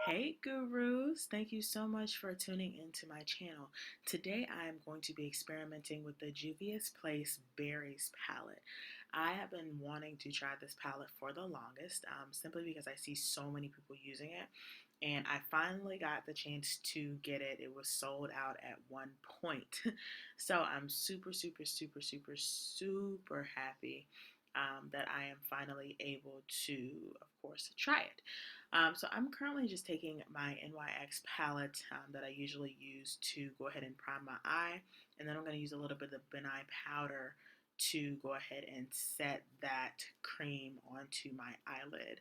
Hey gurus, thank you so much for tuning into my channel. Today I am going to be experimenting with the Juvias Place Berries Palette. I have been wanting to try this palette for the longest, simply because I see so many people using it, and I finally got the chance to get it. It was sold out at one point. So I'm super happy that I am finally able to, of course, try it. So I'm currently just taking my NYX palette that I usually use to go ahead and prime my eye, and then I'm going to use a little bit of Ben Eye powder to go ahead and set that cream onto my eyelid.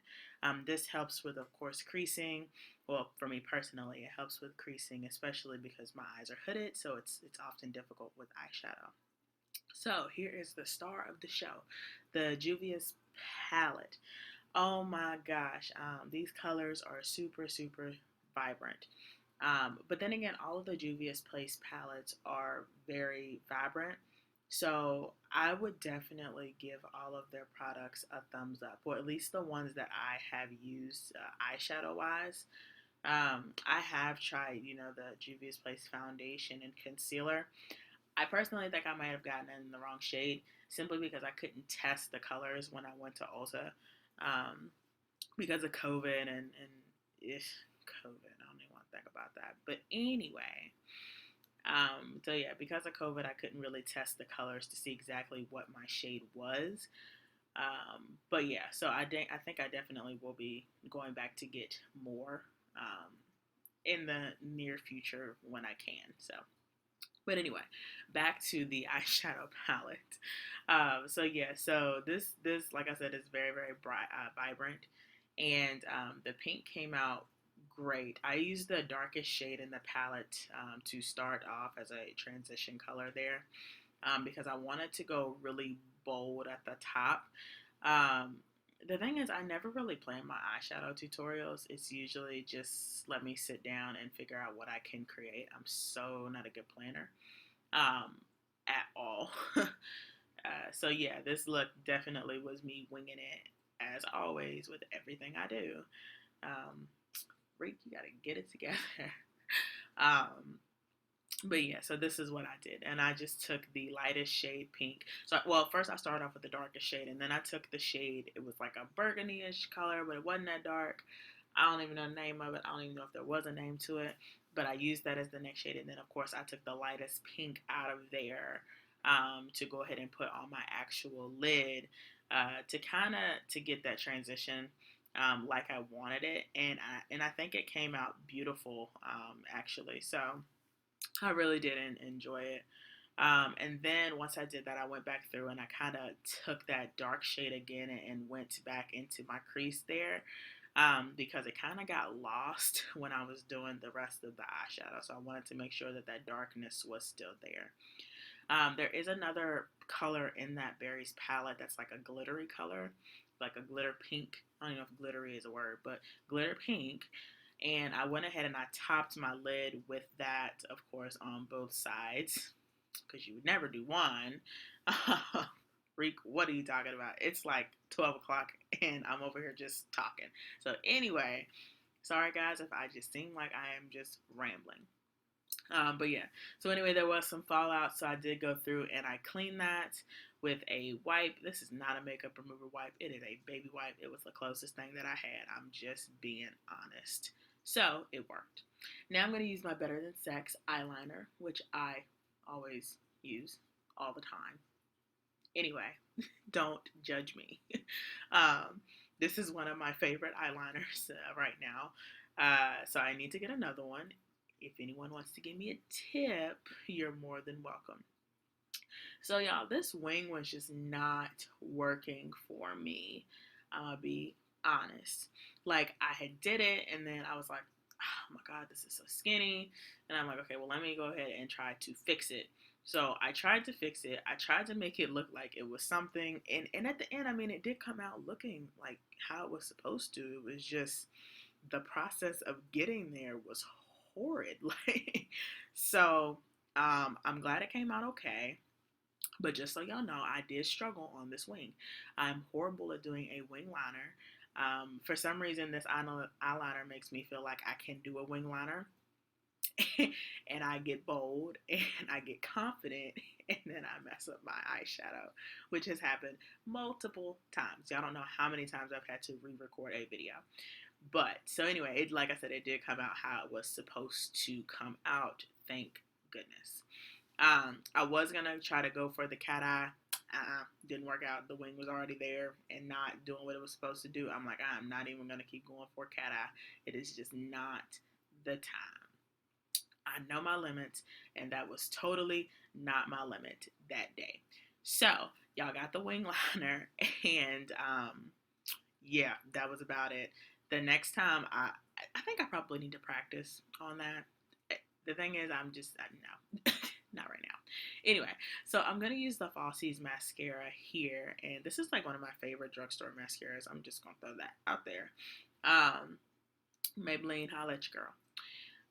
This helps with, of course, creasing. Well, for me personally, it helps with creasing, especially because my eyes are hooded, so it's often difficult with eyeshadow. So here is the star of the show, the Juvias palette. Oh my gosh, these colors are super vibrant. But then again, all of the Juvias Place palettes are very vibrant. So I would definitely give all of their products a thumbs up, or at least the ones that I have used eyeshadow wise. I have tried, the Juvias Place foundation and concealer. I personally think I might have gotten it in the wrong shade simply because I couldn't test the colors when I went to Ulta, because of COVID and if COVID, I don't even want to think about that. But anyway, so yeah, because of COVID, I couldn't really test the colors to see exactly what my shade was. But yeah, so I think I definitely will be going back to get more in the near future when I can. So. But anyway, back to the eyeshadow palette. So yeah, so this like I said is very bright, vibrant, and the pink came out great. I used the darkest shade in the palette to start off as a transition color there, because I wanted to go really bold at the top. Um, the thing is, I never really plan my eyeshadow tutorials. It's usually just let me sit down and figure out what I can create. I'm so not a good planner at all. So yeah, this look definitely was me winging it, as always, with everything I do. Rick, you gotta get it together. um, but yeah, so this is what I did, and I just took the lightest shade pink. So, well, first I started off with the darkest shade, and then I took the shade. It was like a burgundy-ish color, but it wasn't that dark. I don't even know the name of it. I don't even know if there was a name to it, but I used that as the next shade, and then of course I took the lightest pink out of there to go ahead and put on my actual lid, to kind of to get that transition. Like I wanted it, and I think it came out beautiful, actually. So I really did enjoy it. And then once I did that, I went back through and I kind of took that dark shade again and went back into my crease there, because it kind of got lost when I was doing the rest of the eyeshadow. So I wanted to make sure that that darkness was still there. There is another color in that berries palette that's like a glittery color, like a glitter pink. I don't know if glittery is a word, but glitter pink. And I went ahead and I topped my lid with that, of course, on both sides, because you would never do one. Reek, what are you talking about? It's like 12 o'clock and I'm over here just talking. So anyway, sorry guys if I just seem like I am just rambling. But yeah, so anyway, there was some fallout, so I did go through and I cleaned that with a wipe. This is not a makeup remover wipe. It is a baby wipe. It was the closest thing that I had. I'm just being honest. So it worked. Now I'm going to use my Better Than Sex eyeliner, which I always use all the time. Anyway, don't judge me. This is one of my favorite eyeliners right now. So I need to get another one. If anyone wants to give me a tip, you're more than welcome. So y'all, this wing was just not working for me. I'm gonna be honest. Like I had did it and then I was like, oh my God, this is so skinny. And I'm like, okay, well, let me go ahead and try to fix it. So I tried to fix it. I tried to make it look like it was something. And at the end, I mean, it did come out looking like how it was supposed to. It was just the process of getting there was horrid. Like, so I'm glad it came out okay. But just so y'all know, I did struggle on this wing. I'm horrible at doing a wing liner. For some reason, this eyeliner makes me feel like I can do a wing liner. And I get bold and I get confident and then I mess up my eyeshadow, which has happened multiple times. Y'all don't know how many times I've had to re-record a video. But so anyway, like I said, it did come out how it was supposed to come out. Thank goodness. I was gonna try to go for the cat eye. Didn't work out. The wing was already there and not doing what it was supposed to do. I'm like, I'm not even gonna keep going for cat eye. It is just not the time. I know my limits, and that was totally not my limit that day. So y'all got the wing liner, and yeah, that was about it. The next time, I think I probably need to practice on that. The thing is, I'm just no, not right now. Anyway, so I'm gonna use the Falsies mascara here, and this is like one of my favorite drugstore mascaras. I'm just gonna throw that out there. Maybelline, holla at your girl.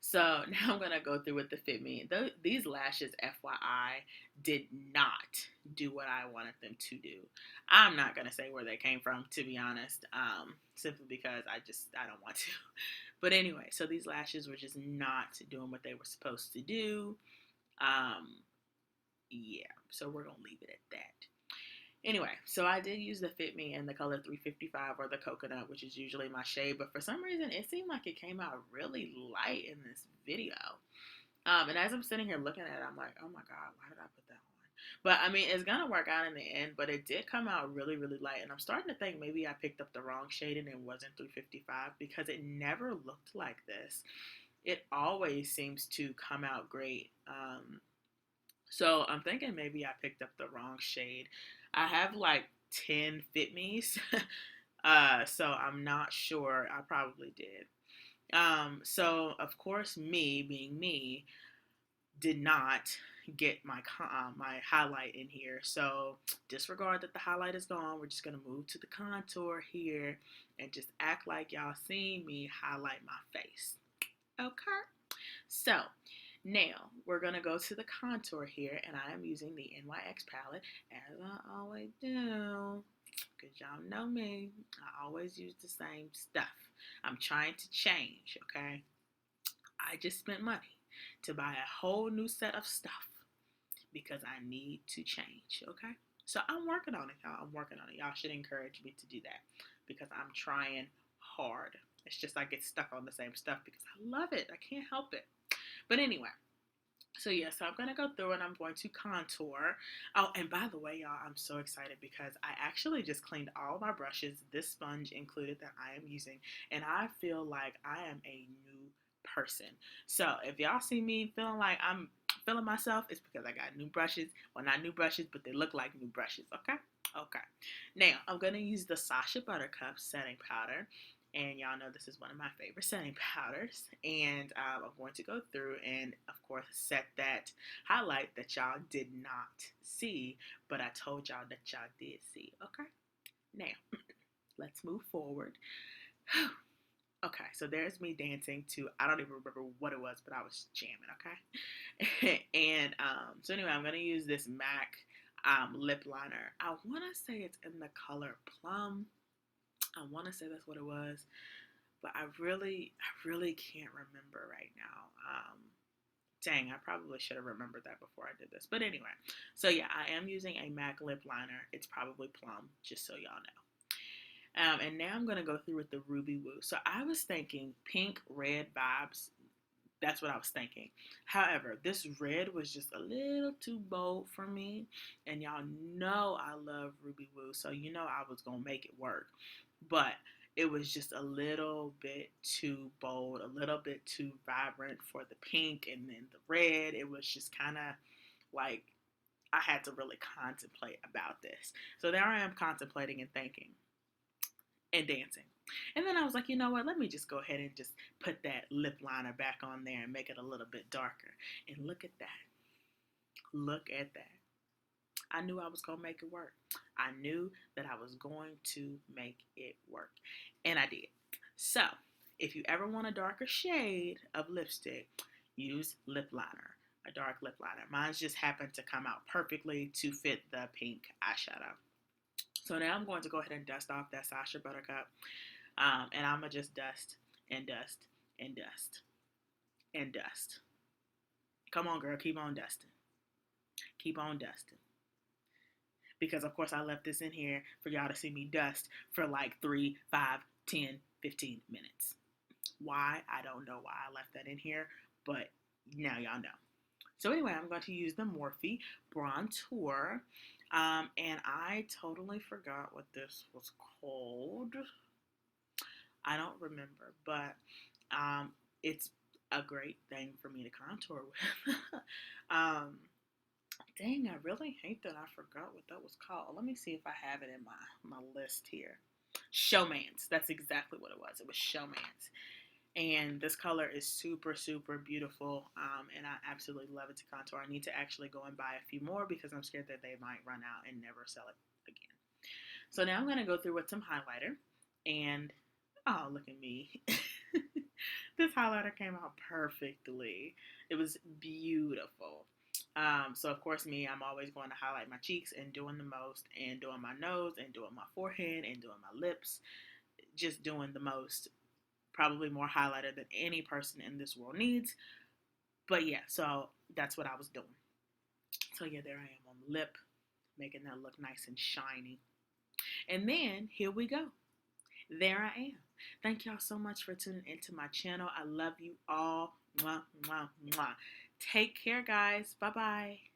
So now I'm going to go through with the Fit Me. These lashes, FYI, did not do what I wanted them to do. I'm not going to say where they came from, to be honest, simply because I don't want to. But anyway, so these lashes were just not doing what they were supposed to do. Yeah, so we're going to leave it at that. Anyway, so I did use the Fit Me in the color 355 or the coconut, which is usually my shade. But for some reason, it seemed like it came out really light in this video. And as I'm sitting here looking at it, I'm like, oh my God, why did I put that on? But I mean, it's going to work out in the end. But it did come out really, really light. And I'm starting to think maybe I picked up the wrong shade and it wasn't 355 because it never looked like this. It always seems to come out great. So I'm thinking maybe I picked up the wrong shade. I have like 10 Fit Me's, so I'm not sure. I probably did. So of course, me being me, did not get my highlight in here. So disregard that the highlight is gone. We're just gonna move to the contour here and just act like y'all seen me highlight my face. Okay. So now, we're going to go to the contour here, and I am using the NYX palette, as I always do, because y'all know me. I always use the same stuff. I'm trying to change, okay? I just spent money to buy a whole new set of stuff because I need to change, okay? So I'm working on it, y'all. I'm working on it. Y'all should encourage me to do that because I'm trying hard. It's just I get stuck on the same stuff because I love it. I can't help it. But anyway, so yeah, so I'm going to go through and I'm going to contour. Oh, and by the way, y'all, I'm so excited because I actually just cleaned all my brushes, this sponge included, that I am using. And I feel like I am a new person. So if y'all see me feeling like I'm feeling myself, it's because I got new brushes. Well, not new brushes, but they look like new brushes, okay? Okay. Now, I'm going to use the Sacha Buttercup setting powder. And y'all know this is one of my favorite setting powders. And I'm going to go through and, of course, set that highlight that y'all did not see. But I told y'all that y'all did see. Okay? Now, let's move forward. Okay, so there's me dancing to, I don't even remember what it was, but I was jamming, okay? And so anyway, I'm going to use this MAC lip liner. I want to say it's in the color Plum. I want to say that's what it was, but I really can't remember right now. Dang, I probably should have remembered that before I did this. But anyway, so yeah, I am using a MAC lip liner. It's probably Plum, just so y'all know. And now I'm going to go through with the Ruby Woo. So I was thinking pink, red vibes. That's what I was thinking. However, this red was just a little too bold for me. And y'all know I love Ruby Woo, so you know I was going to make it work. But it was just a little bit too bold, a little bit too vibrant for the pink, and then the red. It was just kind of like I had to really contemplate about this. So there I am contemplating and thinking and dancing. And then I was like, you know what? Let me just go ahead and just put that lip liner back on there and make it a little bit darker. And look at that. Look at that. I knew I was going to make it work. I knew that I was going to make it work. And I did. So, if you ever want a darker shade of lipstick, use lip liner. A dark lip liner. Mine just happened to come out perfectly to fit the pink eyeshadow. So now I'm going to go ahead and dust off that Sacha Buttercup. And I'm going to just dust and dust and dust and dust. Come on, girl. Keep on dusting. Keep on dusting. Because, of course, I left this in here for y'all to see me dust for like 3, 5, 10, 15 minutes. Why? I don't know why I left that in here, but now y'all know. So anyway, I'm going to use the Morphe Brontour. And I totally forgot what this was called. I don't remember, but it's a great thing for me to contour with. Dang, I really hate that I forgot what that was called. Let me see if I have it in my list here. Showmance. That's exactly what it was. It was Showmance. And this color is super, super beautiful, and I absolutely love it to contour. I need to actually go and buy a few more because I'm scared that they might run out and never sell it again. So now I'm going to go through with some highlighter, and oh, look at me. This highlighter came out perfectly. It was beautiful. So of course I'm always going to highlight my cheeks and doing the most, and doing my nose, and doing my forehead, and doing my lips, just doing the most. Probably more highlighter than any person in this world needs. But yeah, so that's what I was doing. So yeah, there I am on the lip, making that look nice and shiny. And then here we go. There I am. Thank y'all so much for tuning into my channel. I love you all. Mwah, mwah, mwah. Take care, guys. Bye-bye.